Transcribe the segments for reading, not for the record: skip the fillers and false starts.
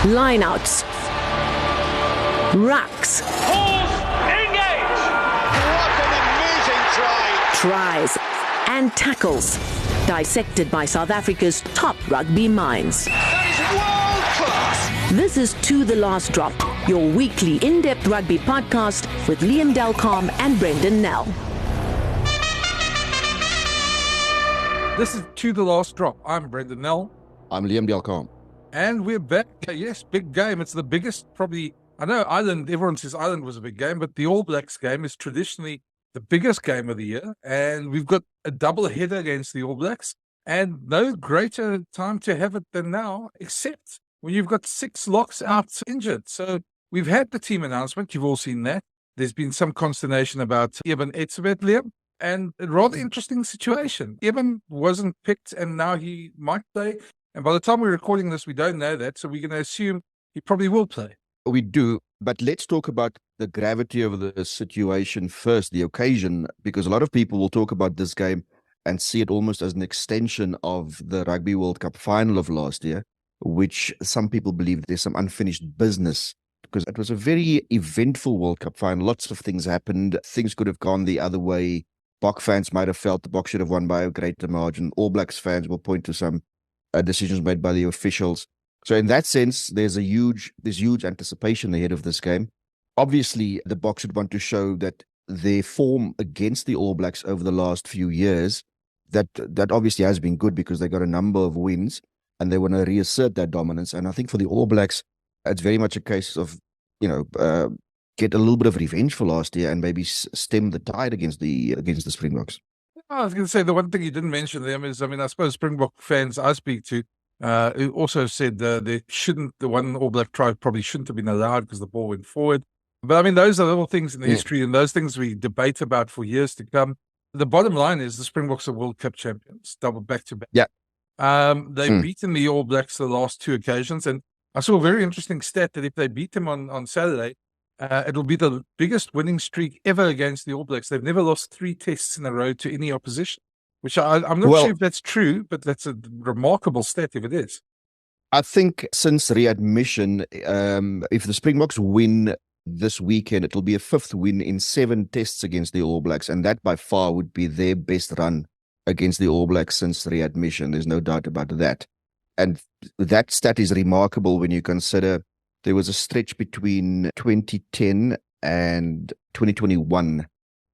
lineouts, rucks, engage! What an amazing try! tries, and tackles, dissected by South Africa's top rugby minds. That is world class! This is To The Last Drop, your weekly in-depth rugby podcast with Liam Delcom and Brendan Nell. This is To The Last Drop. I'm Brendan Nell. I'm Liam Delcom. And we're back. Yes, big game. It's the biggest, probably. I know Ireland, everyone says Ireland was a big game, but the All Blacks game is traditionally the biggest game of the year. And we've got a double header against the All Blacks. And no greater time to have it than now, except when you've got 6 locks out injured. So we've had the team announcement. You've all seen that. There's been some consternation about Eben Etzebeth, Liam. And a rather interesting situation. Eben wasn't picked and now he might play. And by the time we're recording this, we don't know that. So we're going to assume he probably will play. We do. But let's talk about the gravity of the situation first, the occasion, because a lot of people will talk about this game and see it almost as an extension of the Rugby World Cup final of last year, which some people believe there's some unfinished business because it was a very eventful World Cup final. Lots of things happened. Things could have gone the other way. Boks fans might have felt the Boks should have won by a greater margin. All Blacks fans will point to some decisions made by the officials. So in that sense, there's huge anticipation ahead of this game. Obviously, the Boks would want to show that their form against the All Blacks over the last few years, that obviously has been good because they got a number of wins and they want to reassert that dominance. And I think for the All Blacks, it's very much a case of, get a little bit of revenge for last year and maybe stem the tide against the Springboks. I was going to say the one thing you didn't mention, Liam, is, I suppose Springbok fans I speak to who also said the one All Black try probably shouldn't have been allowed because the ball went forward. But those are little things in the history and those things we debate about for years to come. The bottom line is the Springboks are World Cup champions, double back-to-back. Yeah. They've beaten the All Blacks the last 2 occasions. And I saw a very interesting stat that if they beat them on Saturday, it'll be the biggest winning streak ever against the All Blacks. They've never lost 3 tests in a row to any opposition, which I'm not sure if that's true, but that's a remarkable stat if it is. I think since readmission, if the Springboks win this weekend, it'll be a 5th win in 7 tests against the All Blacks, and that by far would be their best run against the All Blacks since readmission. There's no doubt about that. And that stat is remarkable when you consider there was a stretch between 2010 and 2021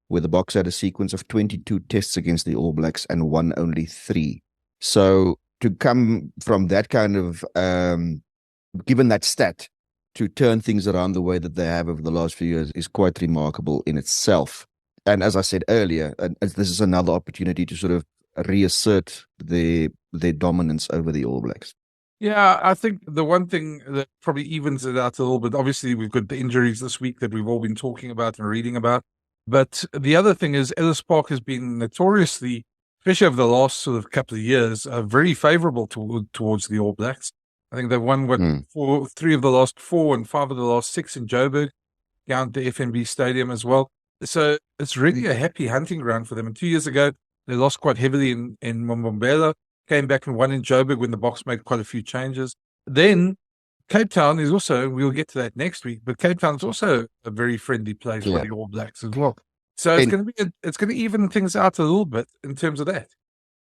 where the Boks had a sequence of 22 tests against the All Blacks and won only 3. So to come from that kind of, given that stat, to turn things around the way that they have over the last few years is quite remarkable in itself. And as I said earlier, this is another opportunity to sort of reassert their dominance over the All Blacks. Yeah, I think the one thing that probably evens it out a little bit, obviously we've got the injuries this week that we've all been talking about and reading about. But the other thing is Ellis Park has been notoriously, especially over the last sort of couple of years, very favourable towards the All Blacks. I think they've won 3 of the last 4 and 5 of the last 6 in Joburg, down to FNB Stadium as well. So it's really a happy hunting ground for them. And 2 years ago, they lost quite heavily in Mngomezulu. Came back and won in Joburg when the Boks made quite a few changes. Then Cape Town is also, we'll get to that next week, but Cape Town is also a very friendly place for the All Blacks as well. So it's going to even things out a little bit in terms of that.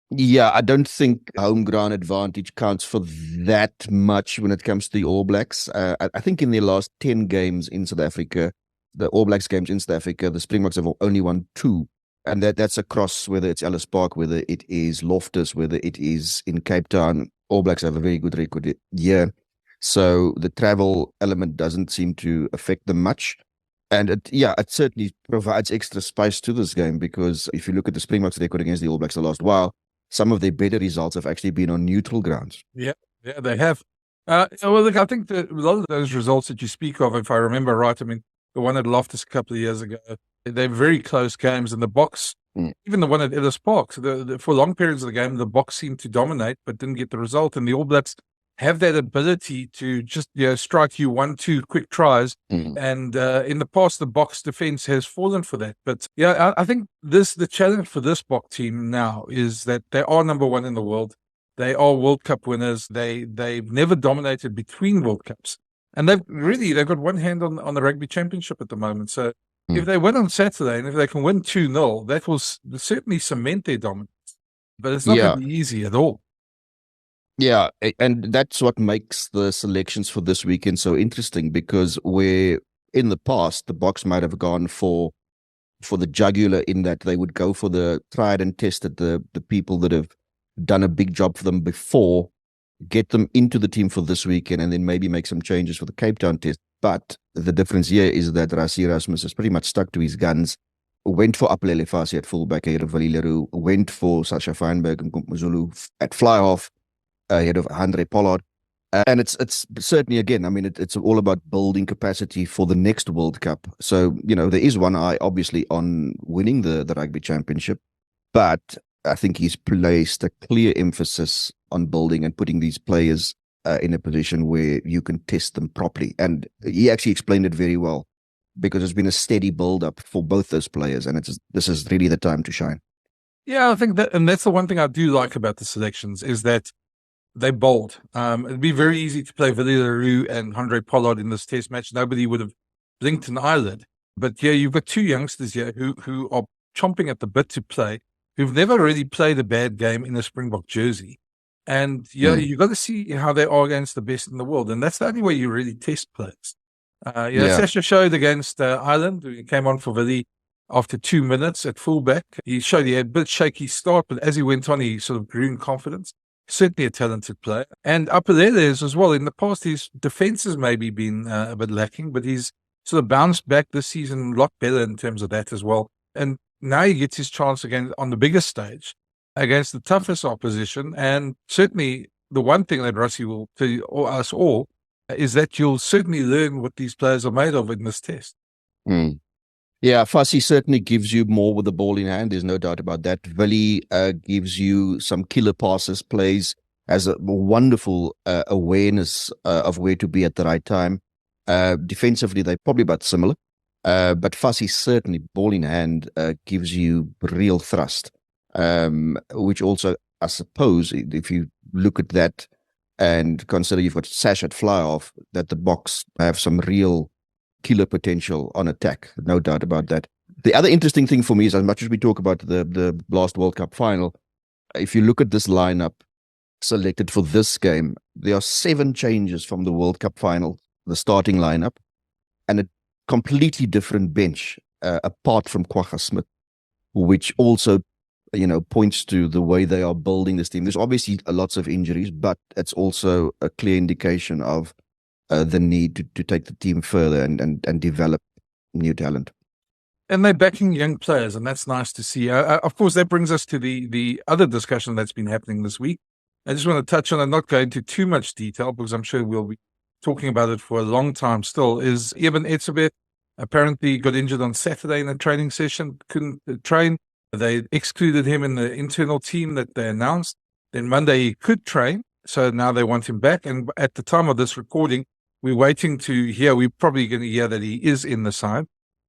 Yeah, I don't think home ground advantage counts for that much when it comes to the All Blacks. I think in their last 10 games in South Africa, the All Blacks games in South Africa, the Springboks have only won 2. And that's across whether it's Ellis Park, whether it is Loftus, whether it is in Cape Town. All Blacks have a very good record here. So the travel element doesn't seem to affect them much. And it certainly provides extra spice to this game because if you look at the Springboks record against the All Blacks the last while, some of their better results have actually been on neutral grounds. Yeah, they have. Look, I think that a lot of those results that you speak of, if I remember right, the one at Loftus a couple of years ago, they're very close games, and the Boks, even the one at Ellis Park, for long periods of the game, the Boks seemed to dominate but didn't get the result. And the All Blacks have that ability to just strike you 1-2 quick tries. And in the past, the Boks defense has fallen for that. But I think the challenge for this Boks team now is that they are number 1 in the world. They are World Cup winners. They've never dominated between World Cups. And they've got one hand on the Rugby Championship at the moment. So if they win on Saturday and if they can win 2-0, that will certainly cement their dominance. But it's not going to be easy at all. Yeah, and that's what makes the selections for this weekend so interesting, because where in the past the Boks might have gone for the jugular, in that they would go for the tried and tested, the people that have done a big job for them before, get them into the team for this weekend, and then maybe make some changes for the Cape Town test. But the difference here is that Rassie Erasmus has pretty much stuck to his guns, went for Apelele Fassie at fullback ahead of Rivalry, went for Sasha Feinberg-Mngomezulu at fly-half ahead of Andre Pollard. And it's certainly, again, I mean, it's all about building capacity for the next World Cup. So, there is one eye, obviously, on winning the Rugby Championship, but I think he's placed a clear emphasis on building and putting these players in a position where you can test them properly. And he actually explained it very well, because there's been a steady build-up for both those players, and this is really the time to shine. Yeah, I think that, and that's the one thing I do like about the selections, is that they're bold. It'd be very easy to play Rivalry and Andre Pollard in this test match. Nobody would have blinked an eyelid. But yeah, you've got two youngsters here who are chomping at the bit to play, who've never really played a bad game in a Springbok jersey. And you've got to see how they are against the best in the world. And that's the only way you really test players. Sasha showed against Ireland. He came on for Vili after 2 minutes at fullback. He showed he had a bit shaky start, but as he went on, he sort of grew in confidence. Certainly a talented player. And Apelele is as well. In the past, his defense has maybe been a bit lacking, but he's sort of bounced back this season a lot better in terms of that as well. And now he gets his chance again on the biggest stage against the toughest opposition. And certainly the one thing that Rassie will tell us all is that you'll certainly learn what these players are made of in this test. Yeah, Fassie certainly gives you more with the ball in hand. There's no doubt about that. Vili gives you some killer passes, plays, has a wonderful awareness of where to be at the right time. Defensively, they're probably about similar. But Fassie certainly, ball in hand, gives you real thrust, which also, I suppose, if you look at that and consider you've got Sash at fly-off, that the Boks have some real killer potential on attack, no doubt about that. The other interesting thing for me is, as much as we talk about the last World Cup final, if you look at this lineup selected for this game, there are 7 changes from the World Cup final, the starting lineup, and a completely different bench, apart from Kwagga Smith, which also, points to the way they are building this team. There's obviously lots of injuries, but it's also a clear indication of the need to take the team further and develop new talent. And they're backing young players, and that's nice to see. Of course, that brings us to the other discussion that's been happening this week. I just want to touch on and not go into too much detail, because I'm sure we'll be talking about it for a long time still, is Eben Etzebeth apparently got injured on Saturday in a training session, couldn't train. They excluded him in the internal team that they announced. Then Monday he could train, so now they want him back. And at the time of this recording, we're waiting to hear. We're probably going to hear that he is in the side.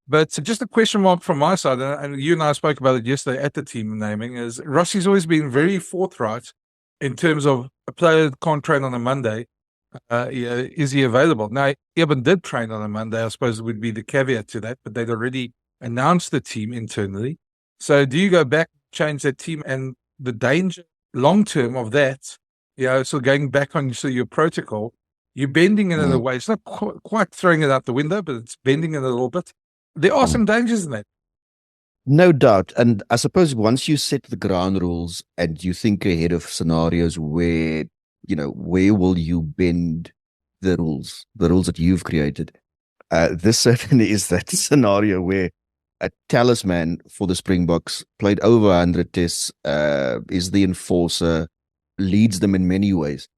But just a question mark from my side, and you and I spoke about it yesterday at the team naming, is Rossi's always been very forthright in terms of a player can't train on a Monday. Is he available? Now, Eben did train on a Monday, I suppose would be the caveat to that, but they'd already announced the team internally. So do you go back, change that team, and the danger long-term of that, so going back on your protocol, you're bending it in a way. It's not quite throwing it out the window, but it's bending it a little bit. There are some dangers in that. No doubt. And I suppose once you set the ground rules and you think ahead of scenarios where, where will you bend the rules that you've created? This certainly is that scenario where a talisman for the Springboks, played over 100 tests, is the enforcer, leads them in many ways.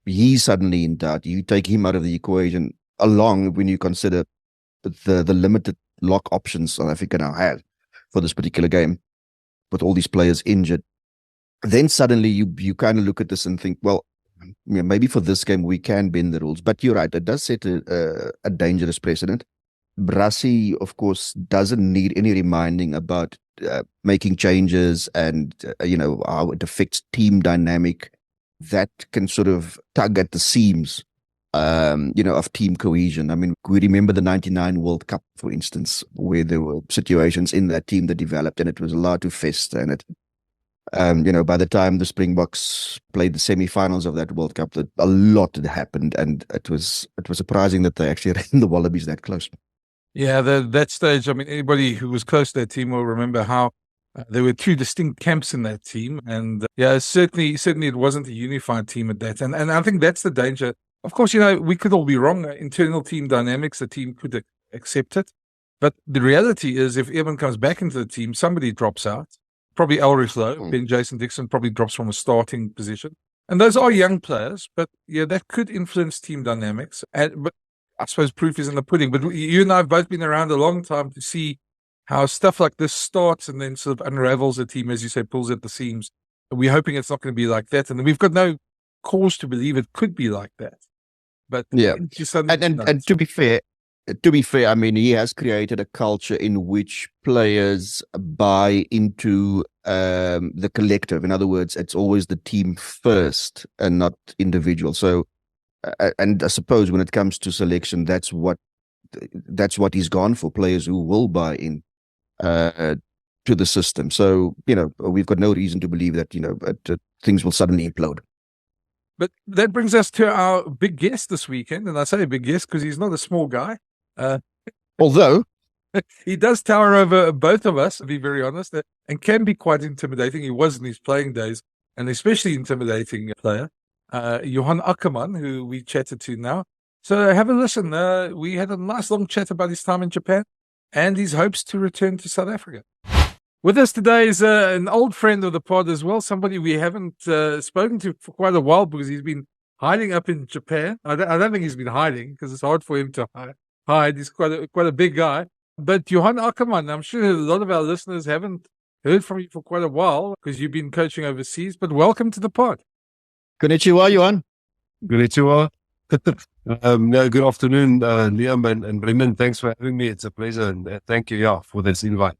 He's suddenly in doubt. You take him out of the equation, along when you consider the limited lock options South Africa now has for this particular game, with all these players injured. Then suddenly you kind of look at this and think, well, maybe for this game we can bend the rules. But you're right, it does set a dangerous precedent. Brassie, of course, doesn't need any reminding about making changes and, how it affects team dynamic. That can sort of tug at the seams, of team cohesion. I mean, we remember the 99 World Cup, for instance, where there were situations in that team that developed and it was allowed to fester. And by the time the Springboks played the semi-finals of that World Cup, a lot had happened, and it was surprising that they actually ran the Wallabies that close. Yeah, that stage, I mean, anybody who was close to that team will remember how there were two distinct camps in that team. And certainly it wasn't a unified team at that. And I think that's the danger. Of course, we could all be wrong. Internal team dynamics, the team could accept it. But the reality is, if Eben comes back into the team, somebody drops out. Probably Elrich Lowe, Ben Jason Dixon probably drops from a starting position. And those are young players, but that could influence team dynamics. But I suppose proof is in the pudding. But you and I have both been around a long time to see how stuff like this starts and then sort of unravels a team, as you say, pulls at the seams. We're hoping it's not going to be like that. And we've got no cause to believe it could be like that. But yeah, and to be fair, I mean, he has created a culture in which players buy into the collective. In other words, it's always the team first and not individual. So, and I suppose when it comes to selection, that's what he's gone for, players who will buy in to the system. So, we've got no reason to believe that, things will suddenly implode. But that brings us to our big guest this weekend. And I say big guest because he's not a small guy. Although he does tower over both of us, to be very honest, and can be quite intimidating. He was in his playing days, and especially intimidating player, Johan Ackermann, who we chatted to now. So have a listen. We had a nice long chat about his time in Japan and his hopes to return to South Africa. With us today is an old friend of the pod as well, somebody we haven't spoken to for quite a while because he's been hiding up in Japan. I don't think he's been hiding because it's hard for him to hide. He's quite a big guy. But Johan Ackermann, I'm sure a lot of our listeners haven't heard from you for quite a while because you've been coaching overseas. But welcome to the pod. Konnichiwa, Johan. Konnichiwa. Good afternoon, Liam and Brendan. Thanks for having me. It's a pleasure. And thank you, for this invite.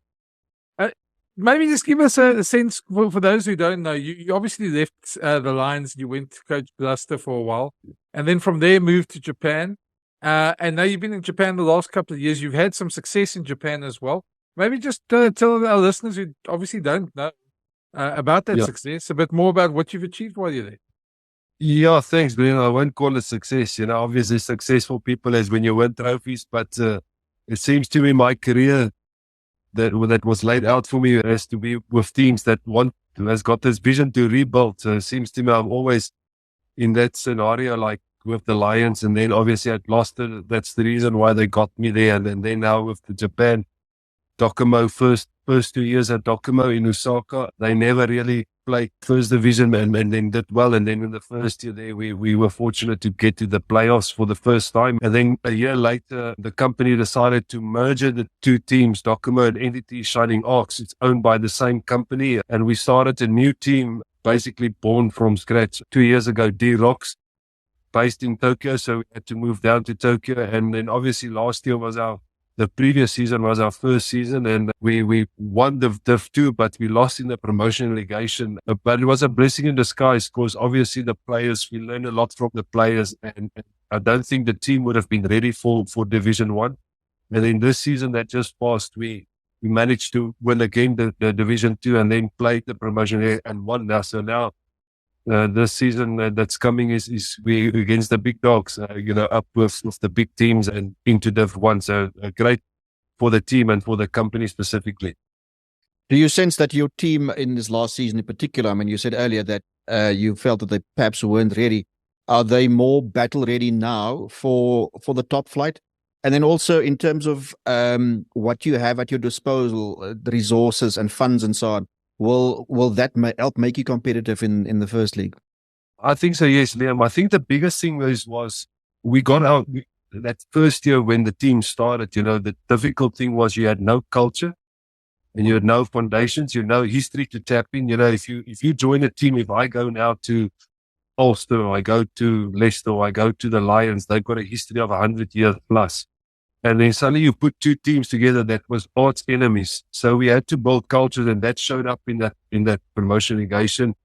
Maybe just give us a sense for those who don't know. You obviously left the Lions. You went to coach Blaster for a while. And then from there moved to Japan. And now you've been in Japan the last couple of years. You've had some success in Japan as well. Maybe just tell our listeners who obviously don't know about that success, a bit more about what you've achieved while you're there. Yeah, thanks, Brian. I won't call it success. Obviously successful people is when you win trophies, but it seems to me my career that was laid out for me has to be with teams that has got this vision to rebuild. So it seems to me I'm always in that scenario, like with the Lions, and then obviously at Blaster, that's the reason why they got me there. And then now with the Japan, Docomo, first 2 years at Docomo in Osaka, they never really played first division and then did well. And then in the first year there, we were fortunate to get to the playoffs for the first time. And then a year later, the company decided to merge the two teams, Docomo and Entity Shining Arcs. It's owned by the same company. And we started a new team, basically born from scratch 2 years ago, D-Rocks, based in Tokyo. So we had to move down to Tokyo. And then obviously last year the previous season was our first season, and we won the Div 2, but we lost in the promotion relegation. But it was a blessing in disguise because obviously the players, we learned a lot from the players, and I don't think the team would have been ready for Division 1. And in this season that just passed, we managed to win again the Division 2 and then played the promotion and won now. So now this season that's coming is we against the big dogs, up with the big teams and into Div 1. So great for the team and for the company specifically. Do you sense that your team in this last season in particular, I mean, you said earlier that you felt that they perhaps weren't ready. Are they more battle ready now for the top flight? And then also in terms of what you have at your disposal, the resources and funds and so on, will that help make you competitive in the first league? I think so, yes, Liam. I think the biggest thing was we got out that first year when the team started. The difficult thing was you had no culture and you had no foundations, no history to tap in. If you join a team, if I go now to Ulster, or I go to Leicester, or I go to the Lions, they've got a history of 100 years plus. And then suddenly you put two teams together that was arch enemies. So we had to build culture, and that showed up in that promotion negation.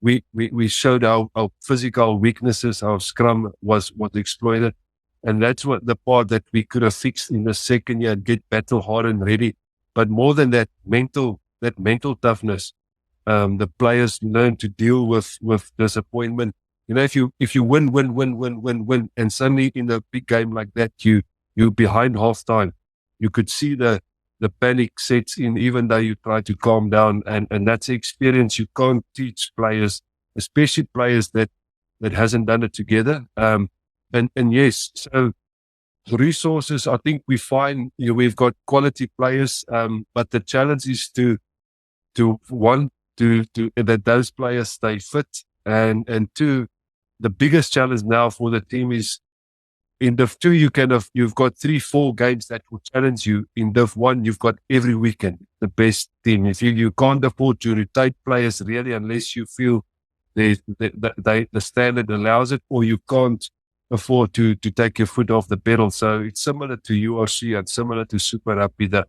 We showed our physical weaknesses, our scrum was exploited. And that's what the part that we could have fixed in the second year and get battle hard and ready. But more than that, mental toughness. The players learn to deal with disappointment. You know, if you win, and suddenly in a big game like that, you're behind half time, you could see the panic sets in, even though you try to calm down. And that's the experience you can't teach players, especially players that hasn't done it together. And yes, so resources, I think we find we've got quality players, but the challenge is to that those players stay fit, and two, the biggest challenge now for the team is in Div 2 you've got 3-4 games that will challenge you. In Div 1 you've got every weekend the best team. If you can't afford to rotate players really unless you feel the standard allows it, or you can't afford to take your foot off the pedal. So it's similar to URC and similar to Super Rugby, that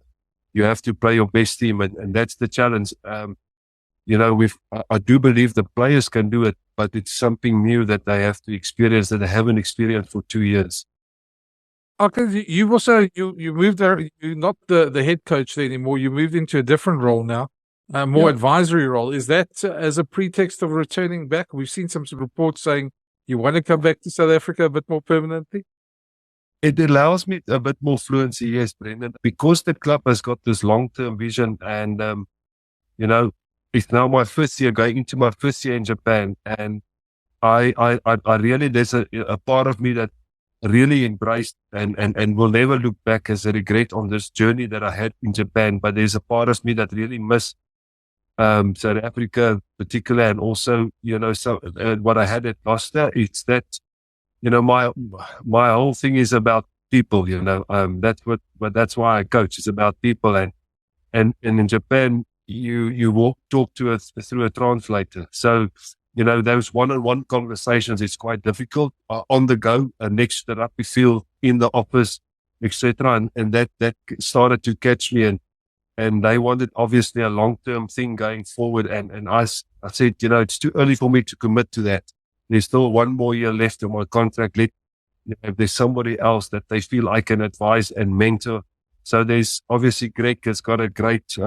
you have to play your best team, and that's the challenge. I do believe the players can do it, but it's something new that they have to experience that they haven't experienced for 2 years. Okay, you also you moved there. You're not the head coach there anymore. You moved into a different role now, more advisory role. Is that as a pretext of returning back? We've seen some reports saying you want to come back to South Africa a bit more permanently. It allows me a bit more fluency, yes, Brendan, because the club has got this long-term vision, and it's now my first year, going into my first year in Japan, and I really, there's a part of me that really embraced and will never look back as a regret on this journey that I had in Japan. But there's a part of me that really miss South Africa particularly, and also, what I had at Gloucester. It's that, my whole thing is about people, that's why I coach. It's about people, and in Japan, you talk to us through a translator. So, those one-on-one conversations, it's quite difficult on the go, next to the rugby field, in the office, etc. And that started to catch me, and they wanted obviously a long-term thing going forward. And I said, it's too early for me to commit to that. There's still 1 more year left of my contract. If there's somebody else that they feel I can advise and mentor. So there's obviously Greg has got a great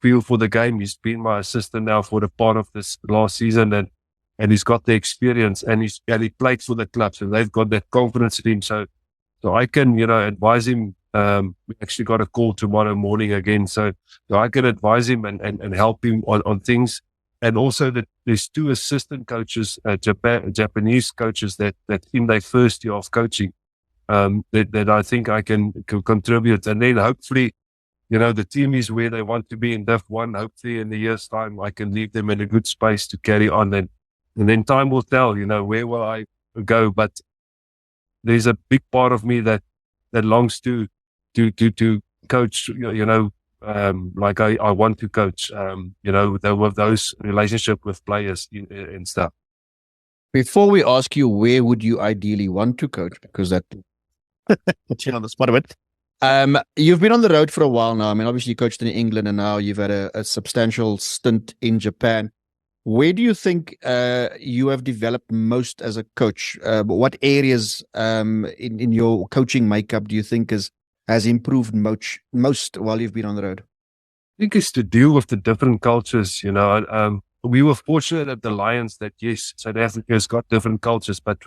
feel for the game. He's been my assistant now for the part of this last season, and he's got the experience, and he played for the club, so they've got that confidence in him. So I can, advise him. We actually got a call tomorrow morning again, so I can advise him and help him on things. And also that there's 2 assistant coaches, Japanese coaches that in their first year of coaching, that I think I can contribute. And then hopefully, the team is where they want to be in Div 1. Hopefully in a year's time, I can leave them in a good space to carry on. And then time will tell, where will I go? But there's a big part of me that longs to coach, like I want to coach, with those relationship with players and stuff. Before we ask you, where would you ideally want to coach? Because that puts you on the spot a bit. You've been on the road for a while now. I mean, obviously you coached in England, and now you've had a substantial stint in Japan. Where do you think you have developed most as a coach? What areas in your coaching makeup do you think has improved most while you've been on the road? I think it's to deal with the different cultures. We were fortunate at the Lions that, yes, South Africa has got different cultures, but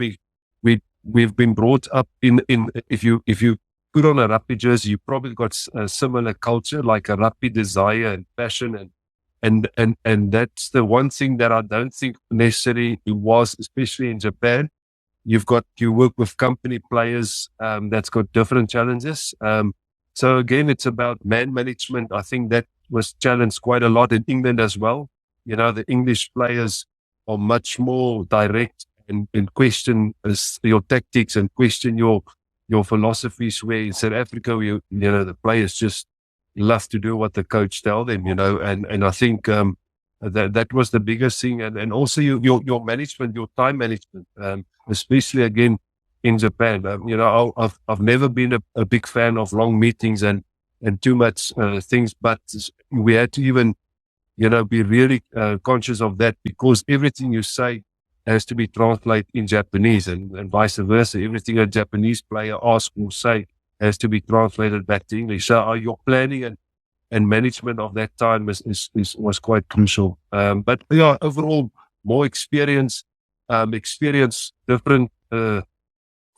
we've been brought up in if you put on a rugby jersey, you probably got a similar culture, like a rugby desire and passion, and that's the one thing that I don't think necessarily it was, especially in Japan. You work with company players that's got different challenges. So again, it's about man management. I think that was challenged quite a lot in England as well. The English players are much more direct and question your tactics and question your philosophies, where in South Africa, the players just love to do what the coach tell them, and I think that was the biggest thing. And also your management, your time management, especially again in Japan. I've never been a big fan of long meetings and too much things, but we had to even, be really conscious of that, because everything you say has to be translated in Japanese and vice versa. Everything a Japanese player asks or say has to be translated back to English. So your planning and management of that time was quite crucial. But yeah, overall, more experience, different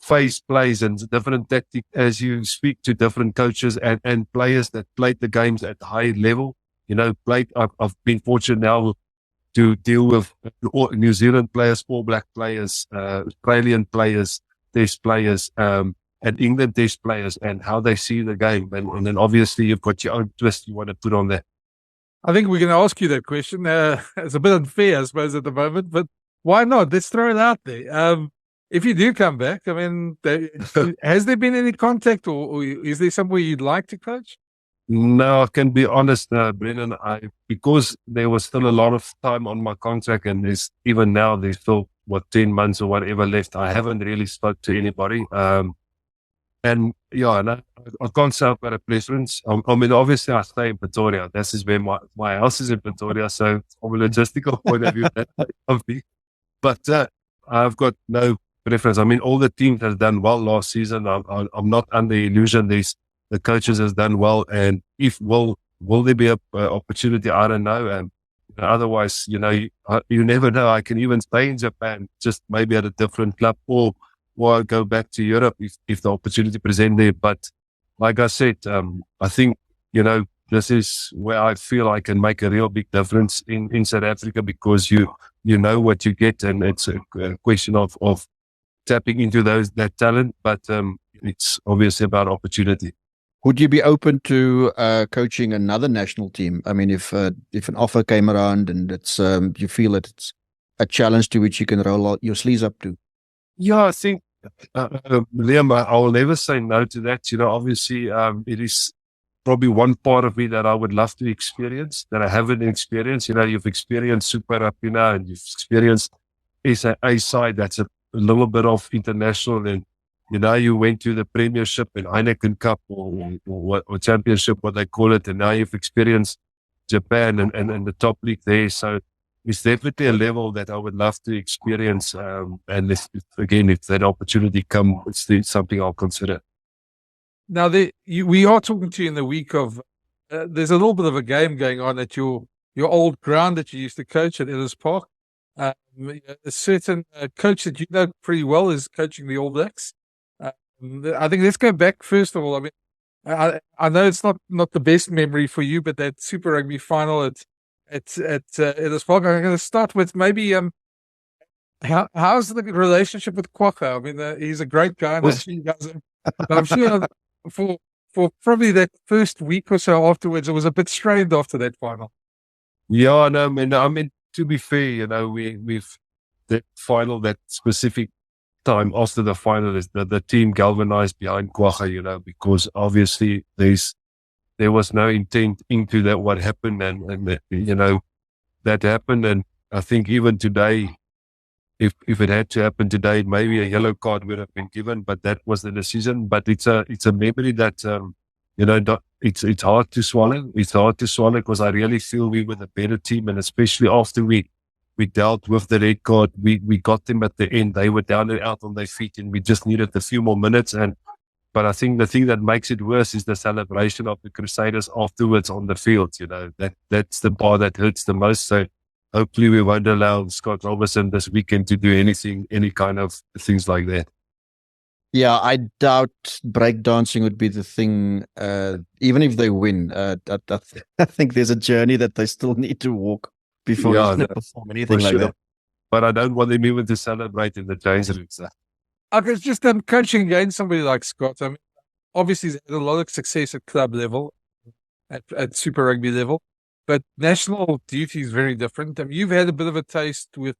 phase plays and different tactics as you speak to different coaches and players that played the games at a high level. I've been fortunate now to deal with New Zealand players, All Black players, Australian players, Test players, and England Test players, and how they see the game. And then obviously you've got your own twist you want to put on that. I think we're going to ask you that question. It's a bit unfair, I suppose, at the moment, but why not? Let's throw it out there. If you do come back, I mean, has there been any contact, or is there somewhere you'd like to coach? No, I can be honest, Brendan. Because there was still a lot of time on my contract, and even now there's still 10 months or whatever left. I haven't really spoke to anybody. And yeah, no, I can't say I've got a preference. I mean, obviously I stay in Pretoria. This is where my house is in Pretoria. So from a logistical point of view, that's something. But I've got no preference. I mean, all the teams has done well last season. I'm not under illusion. The coaches has done well. And will there be a opportunity? I don't know. And otherwise, you never know. I can even stay in Japan, just maybe at a different club, or go back to Europe if the opportunity presents there. But like I said, I think, this is where I feel I can make a real big difference in South Africa, because you know what you get, and it's a question of tapping into that talent. But it's obviously about opportunity. Would you be open to coaching another national team? I mean, if an offer came around and it's you feel that it's a challenge to which you can roll your sleeves up to? Yeah, I think, Liam, I will never say no to that. Obviously, it is probably one part of me that I would love to experience that I haven't experienced. You've experienced Super Rugby, and you've experienced SA side that's a little bit of international, and you went to the Premiership and Heineken Cup or Championship, what they call it, and now you've experienced Japan and the top league there. So it's definitely a level that I would love to experience. And if that opportunity comes, it's something I'll consider. Now, we are talking to you in the week of, there's a little bit of a game going on at your old ground that you used to coach at Ellis Park. A certain coach that you know pretty well is coaching the All Blacks. I think let's go back first of all. I mean, I know it's not the best memory for you, but that Super Rugby final at Ellis Park. I'm going to start with maybe how's the relationship with Kwagga? I mean, he's a great guy, and I'm sure for probably that first week or so afterwards, it was a bit strained after that final. Yeah, no, I mean, to be fair, we've that final, that specific time after the final, is the team galvanized behind Kwagga, because obviously there was no intent into that what happened, and that happened. And I think even today, if it had to happen today, maybe a yellow card would have been given, but that was the decision. But it's a memory that it's hard to swallow. It's hard to swallow because I really feel we were the better team, and especially after we dealt with the red card, we got them at the end. They were down and out on their feet, and we just needed a few more minutes. But I think the thing that makes it worse is the celebration of the Crusaders afterwards on the field. That's the part that hurts the most. So hopefully we won't allow Scott Robertson this weekend to do any kind of things like that. Yeah, I doubt breakdancing would be the thing, even if they win. I think there's a journey that they still need to walk before they perform anything like that. But I don't want them even to celebrate in the change rooms. Okay, it's just coaching against somebody like Scott. I mean, obviously he's had a lot of success at club level, at Super Rugby level, but national duty is very different. I mean, you've had a bit of a taste with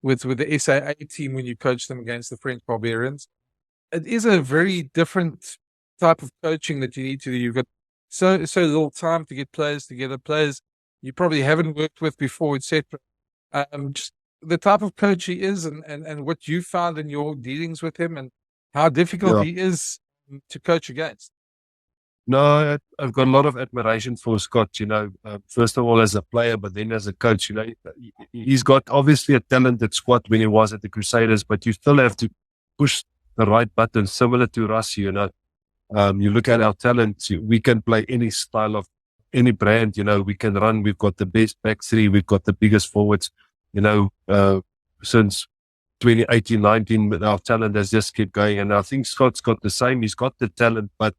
the SAA team when you coached them against the French Barbarians. It is a very different type of coaching that you need to do. You've got so little time to get players together, players you probably haven't worked with before, etc. Just the type of coach he is, and what you found in your dealings with him, and how difficult Yeah. he is to coach against. No, I've got a lot of admiration for Scott, first of all as a player, but then as a coach, he's got obviously a talented squad when he was at the Crusaders, but you still have to push the right button, similar to Russ, you look at our talent, we can play any style of any brand, we can run, we've got the best back three, we've got the biggest forwards, since 2018, 19, our talent has just kept going. And I think Scott's got the same, he's got the talent, but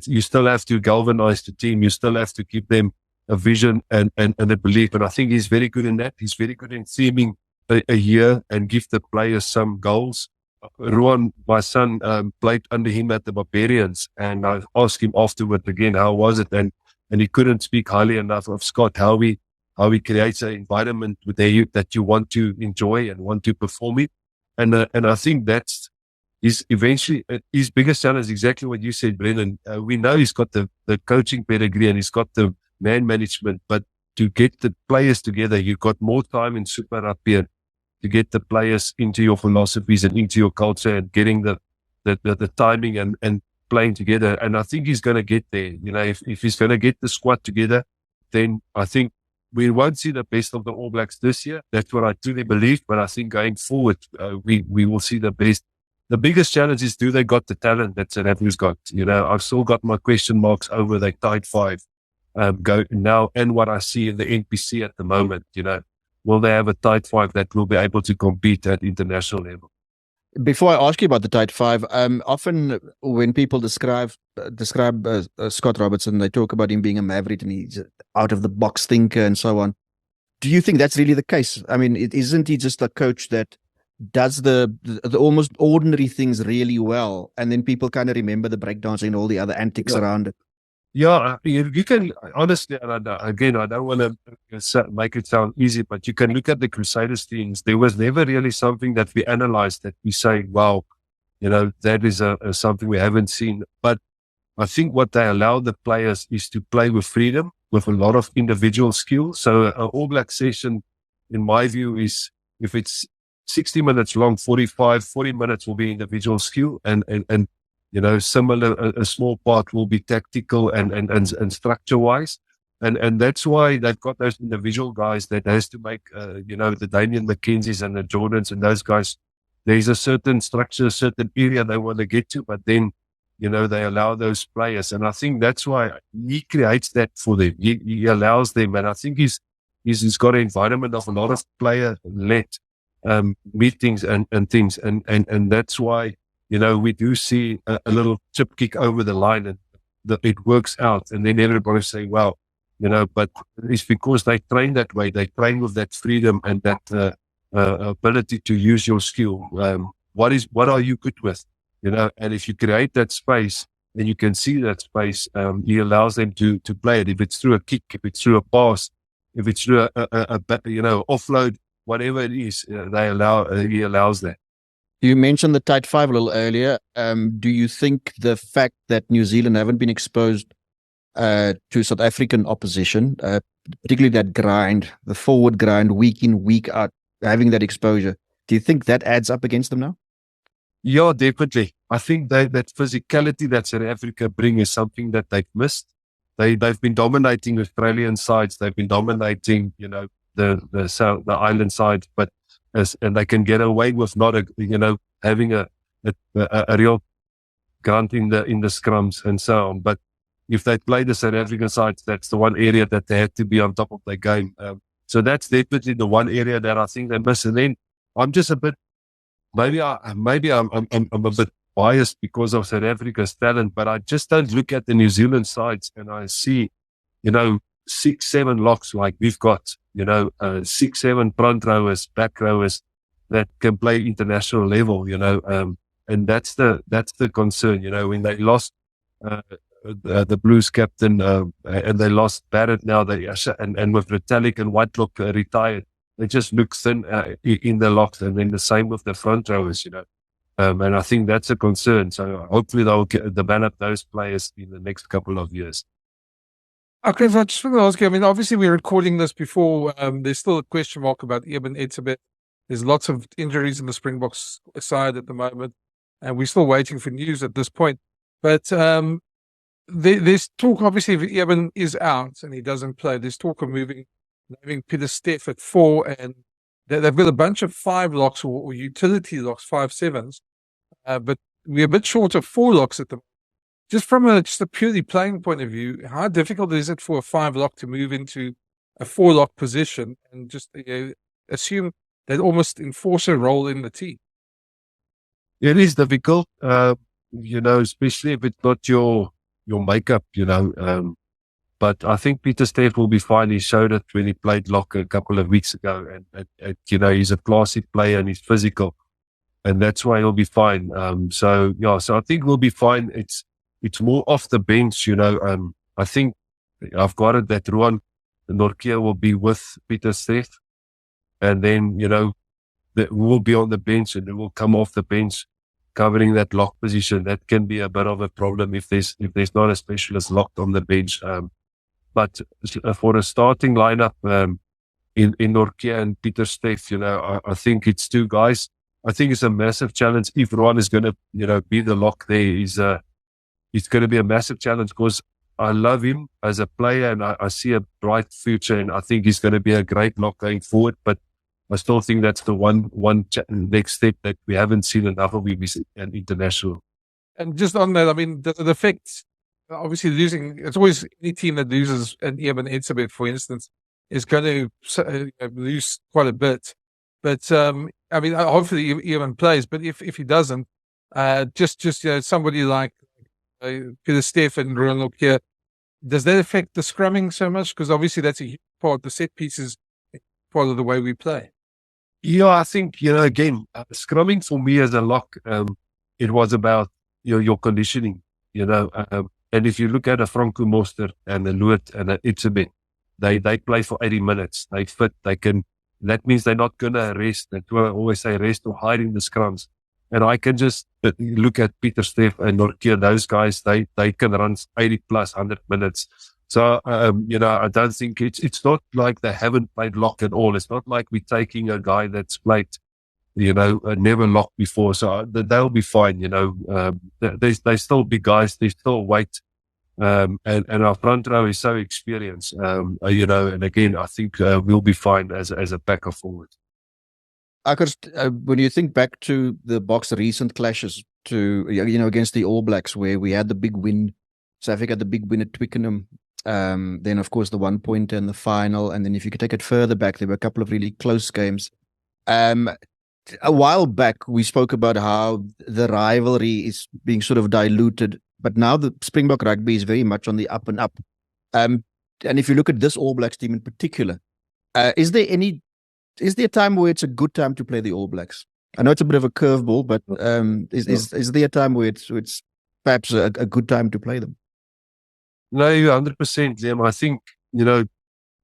you still have to galvanize the team. You still have to give them a vision and a belief. And I think he's very good in that. He's very good in theming a year and give the players some goals. Ruan, my son, played under him at the Barbarians, and I asked him afterward again, how was it? And he couldn't speak highly enough of Scott, how he creates an environment with their youth that you want to enjoy and want to perform in. And I think that's his biggest challenge is exactly what you said, Brendan. We know he's got the coaching pedigree and he's got the man management, but to get the players together, you've got more time in Super Rugby to get the players into your philosophies and into your culture and getting the timing and playing together. And I think he's going to get there. If he's going to get the squad together, then I think we won't see the best of the All Blacks this year. That's what I truly believe. But I think going forward, we will see the best. The biggest challenge is, do they got the talent that South Africa's got? I've still got my question marks over the tight five go now and what I see in the NPC at the moment. Will they have a tight five that will be able to compete at international level? Before I ask you about the tight five, often when people describe Scott Robertson, they talk about him being a maverick and he's out of the box thinker and so on. Do you think that's really the case? I mean, isn't he just a coach that does the almost ordinary things really well, and then people kind of remember the breakdowns and all the other antics around it? Yeah, you can honestly, and I don't want to make it sound easy, but you can look at the Crusaders teams. There was never really something that we analyzed that we say, wow, that is something we haven't seen. But I think what they allow the players is to play with freedom, with a lot of individual skill. So an All Black session, in my view, is if it's 60 minutes long, 40 minutes will be individual skill and similar, a small part will be tactical and structure wise. And that's why they've got those individual guys that has to make, the Damian McKenzie's and the Jordans and those guys. There's a certain structure, a certain area they want to get to, but then, they allow those players. And I think that's why he creates that for them. He allows them. And I think he's got an environment of a lot of player-led meetings and things. And that's why, we do see a little chip kick over the line and it works out. And then everybody's saying, well, but it's because they train that way. They train with that freedom and that ability to use your skill. What are you good with? And if you create that space and you can see that space, he allows them to play it. If it's through a kick, if it's through a pass, if it's through a offload, whatever it is, he allows that. You mentioned the tight five a little earlier. Do you think the fact that New Zealand haven't been exposed to South African opposition, particularly that grind, the forward grind, week in, week out, having that exposure, do you think that adds up against them now? Yeah, definitely. I think that physicality that South Africa bring is something that they've missed. They've been dominating Australian sides. They've been dominating, the island sides, and they can get away with not having a real grunt in the scrums and so on. But if they play the South African sides, that's the one area that they have to be on top of their game. So that's definitely the one area that I think they miss. And then I'm just a bit, maybe I'm a bit biased because of South Africa's talent, but I just don't look at the New Zealand sides and I see, 6-7 locks like we've got, 6-7 front rowers, back rowers that can play international level, and that's the concern, when they lost the Blues captain and they lost Barrett now, and with Retallick and Whitelock retired, they just look thin in the locks, and then the same with the front rowers, and I think that's a concern. So hopefully they'll develop those players in the next couple of years. Okay, so I just want to ask you, I mean, obviously we're recording this before, there's still a question mark about Eben Etzebeth. There's lots of injuries in the Springboks side at the moment. and we're still waiting for news at this point. But there's talk, obviously, if Eben is out and he doesn't play, there's talk of moving Pieter-Steph at 4, and they've got a bunch of 5 locks or utility locks, 5/7s, but we're a bit short of 4 locks at the moment. Just from a purely playing point of view, how difficult is it for a 5 lock to move into a 4 lock position and just assume they'd almost enforce a role in the team? It is difficult, especially if it's not your makeup, but I think Pieter-Steph will be fine. He showed it when he played lock a couple of weeks ago, and he's a classy player and he's physical, and that's why he'll be fine. So I think we'll be fine. It's more off the bench, I think I've got it that Johan Ackermann will be with Pieter-Steph, and then, that will be on the bench and it will come off the bench covering that lock position. That can be a bit of a problem if there's not a specialist locked on the bench. But for a starting lineup, in Ackermann and Pieter-Steph, I think it's 2 guys. I think it's a massive challenge. If Johan is going to, be the lock there, it's going to be a massive challenge because I love him as a player and I see a bright future, and I think he's going to be a great lock going forward. But I still think that's the one next step that we haven't seen enough of him in international. And just on that, I mean, the effects, obviously losing, it's always any team that loses an Eben Etzebeth, for instance, is going to lose quite a bit. But, hopefully Eben plays, but if he doesn't, somebody like Pieter-Steph and Johan Ackermann, does that affect the scrumming so much? Because obviously that's a huge part, the set pieces, part of the way we play. Yeah, I think, again, scrumming for me as a lock, it was about your conditioning, and if you look at a Franco Moster and a Luet and an Etzebeth, they play for 80 minutes. They fit, that means they're not going to rest. That's why I always say rest or hide in the scrums. And I can just look at Pieter-Steph and Ackermann, those guys, they can run 80 plus 100 minutes. So, I don't think it's not like they haven't played lock at all. It's not like we're taking a guy that's played, never locked before. So they'll be fine, they still be guys, they still weight. And our front row is so experienced, and again, I think we'll be fine as a backer forward. When you think back to the Boks recent clashes against the All Blacks, where we had the big win, South Africa had the big win at Twickenham, then of course the 1 point in the final, and then if you could take it further back, there were a couple of really close games. A while back we spoke about how the rivalry is being sort of diluted, but now the Springbok rugby is very much on the up and up. And if you look at this All Blacks team in particular, is there a time where it's a good time to play the All Blacks? I know it's a bit of a curveball, but is there a time where it's perhaps a good time to play them? No, 100%, Liam. I think,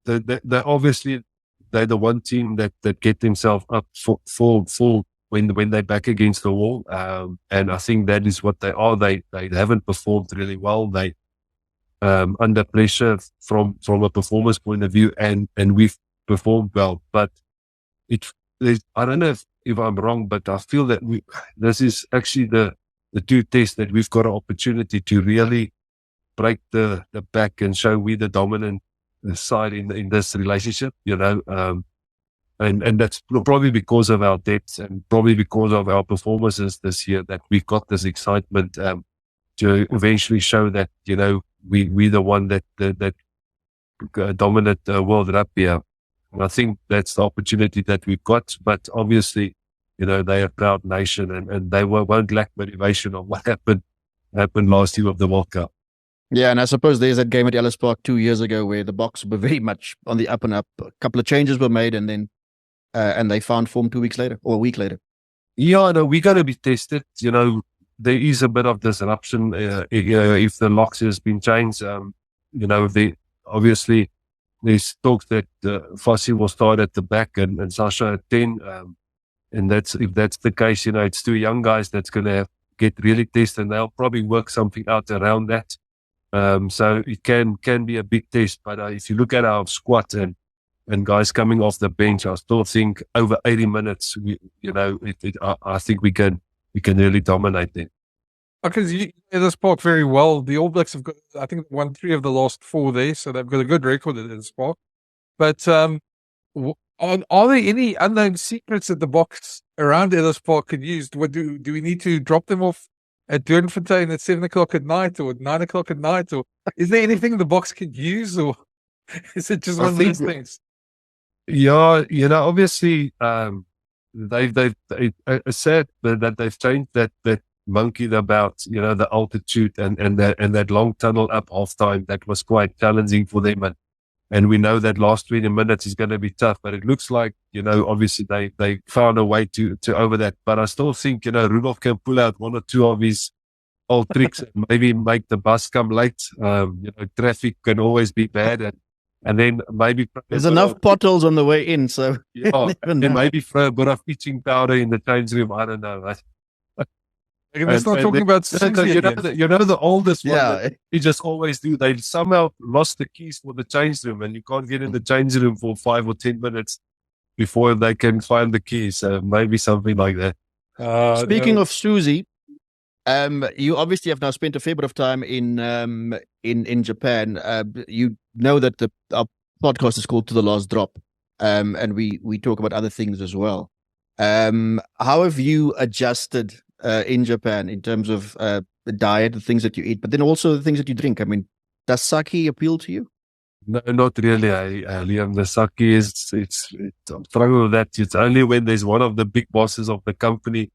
they obviously, they're the one team that get themselves up for when they're back against the wall. And I think that is what they are. They haven't performed really well. They under pressure from a performance point of view, and we've performed well. But I don't know if I'm wrong, but I feel that this is actually the 2 tests that we've got an opportunity to really break the back and show we the dominant side in this relationship, and that's probably because of our depth and probably because of our performances this year that we've got this excitement to eventually show that we the one that dominate world rugby. And I think that's the opportunity that we've got. But obviously, they're a proud nation and they won't lack motivation on what happened last year of the World Cup. Yeah, and I suppose there's that game at Ellis Park 2 years ago where the Boks were very much on the up and up. A couple of changes were made, and then they found form 2 weeks later or a week later. Yeah, no, we got to be tested. There is a bit of disruption if the locks has been changed. Obviously there's talks that Fassi will start at the back and Sasha at 10. And if that's the case, it's 2 young guys that's going to get really tested, and they'll probably work something out around that. So it can be a big test, but if you look at our squad and guys coming off the bench, I still think over 80 minutes, I think we can we can really dominate them. Because you know this park very well. The All Blacks have got, I think, won 3 of the last 4 there, so they've got a good record at this park. But are there any unknown secrets that the Boks around Ellis Park could use? Do we need to drop them off at Doornfontein at 7 o'clock at night or at 9 o'clock at night? Or is there anything the Boks could use, or is it just one of those things? Yeah, obviously, they've said that they've changed that monkey about, the altitude and that long tunnel up half time. That was quite challenging for them. And we know that last 20 minutes is going to be tough, but it looks like, obviously they found a way to over that. But I still think, Rudolph can pull out 1 or 2 of his old tricks and maybe make the bus come late. Traffic can always be bad. And then maybe there's enough potholes on the way in, so and then maybe throw a bit of itching powder in the change room. I don't know. Let's not talk about the oldest one. Yeah. You just always do. They somehow lost the keys for the change room, and you can't get in the change room for 5 or 10 minutes before they can find the keys. So maybe something like that. Speaking of Susie, you obviously have now spent a fair bit of time in Japan. You know that our podcast is called To the Last Drop, and we talk about other things as well. How have you adjusted in Japan in terms of the diet, the things that you eat, but then also the things that you drink? I mean, does sake appeal to you? No, not really, Liam. The sake I'm struggling with that. It's only when there's one of the big bosses of the company.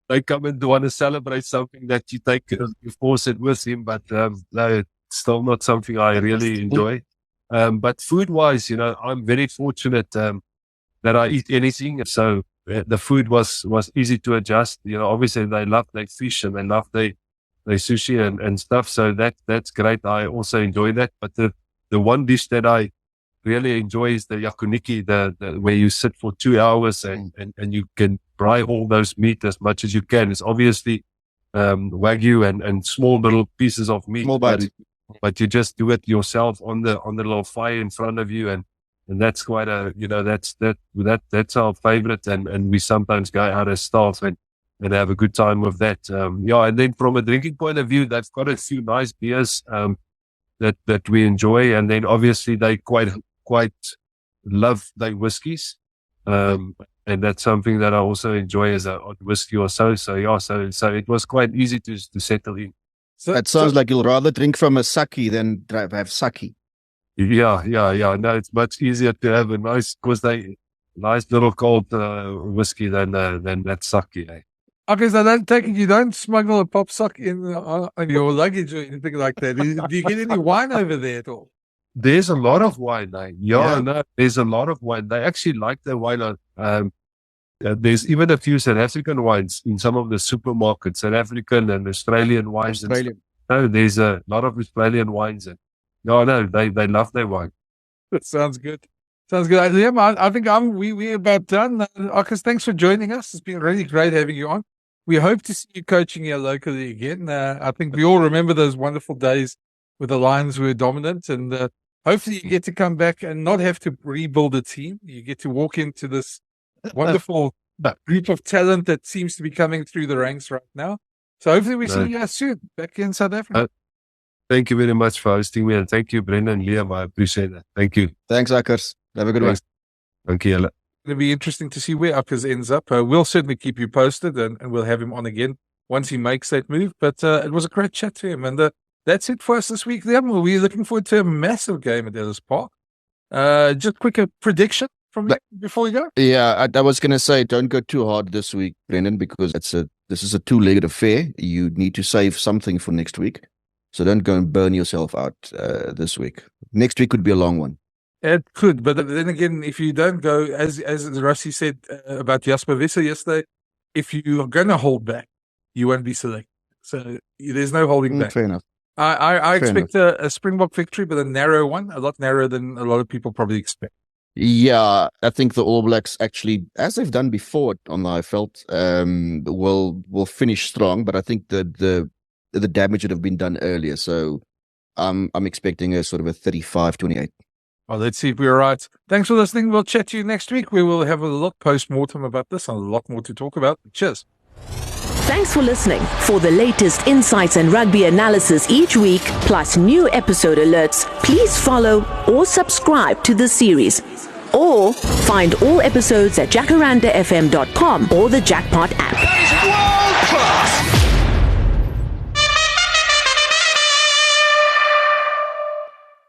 They come and want to celebrate something that you take, you force it with him, but no, it's still not something I really enjoy. But food-wise, I'm very fortunate that I eat anything. So the food was easy to adjust. Obviously they love their fish and they love their sushi and stuff. So that's great. I also enjoy that. But the one dish that I really enjoy is the yakuniki, the where you sit for 2 hours and you can fry all those meat as much as you can. It's obviously wagyu and small little pieces of meat. Small bites. But you just do it yourself on the little fire in front of you, and that's quite a that's our favorite, and we sometimes go out as staff and have a good time with that. And then from a drinking point of view, they've got a few nice beers that we enjoy, and then obviously they quite love their whiskies. And that's something that I also enjoy as a whiskey or so. So it was quite easy to settle in. So that sounds like you'll rather drink from a sake than have sake. Yeah. No, it's much easier to have a nice little cold whiskey than that sake. Eh? Okay, so you don't smuggle a pop sock in your luggage or anything like that. Do you get any wine over there at all? There's a lot of wine. No, there's a lot of wine. They actually like the wine. There's even a few South African wines in some of the supermarkets, South African and Australian wines. No, there's a lot of Australian wines. They love their wine. That sounds good. Liam, I think we're about done. Marcus, thanks for joining us. It's been really great having you on. We hope to see you coaching here locally again. I think we all remember those wonderful days where the Lions were dominant, and hopefully you get to come back and not have to rebuild a team. You get to walk into this wonderful group of talent that seems to be coming through the ranks right now. So hopefully we see you soon back in South Africa. Thank you very much for hosting me, and thank you, Brendan, Liam. I appreciate that. Thank you. Thanks, Akkers. Have a good one. Thank you. It'll be interesting to see where Akkers ends up. We'll certainly keep you posted, and we'll have him on again once he makes that move. But it was a great chat to him, and that's it for us this week, Liam. We're looking forward to a massive game at Ellis Park. Just quick prediction from you before we go. Yeah, I was going to say, don't go too hard this week, Brendan, because this is a two-legged affair. You need to save something for next week. So don't go and burn yourself out this week. Next week could be a long one. It could, but then again, if you don't go, as Rassi said about Jasper Visser yesterday, if you are going to hold back, you won't be selected. So there's no holding back. Fair enough. I expect a Springbok victory, but a narrow one, a lot narrower than a lot of people probably expect. Yeah, I think the All Blacks actually, as they've done before on the IFL, will finish strong. But I think the damage would have been done earlier. So I'm expecting a sort of a 35-28. Well, let's see if we're right. Thanks for listening. We'll chat to you next week. We will have a lot post-mortem about this and a lot more to talk about. Cheers. Thanks for listening. For the latest insights and rugby analysis each week, plus new episode alerts, please follow or subscribe to the series. Or find all episodes at jacarandafm.com or the Jackpot app. That is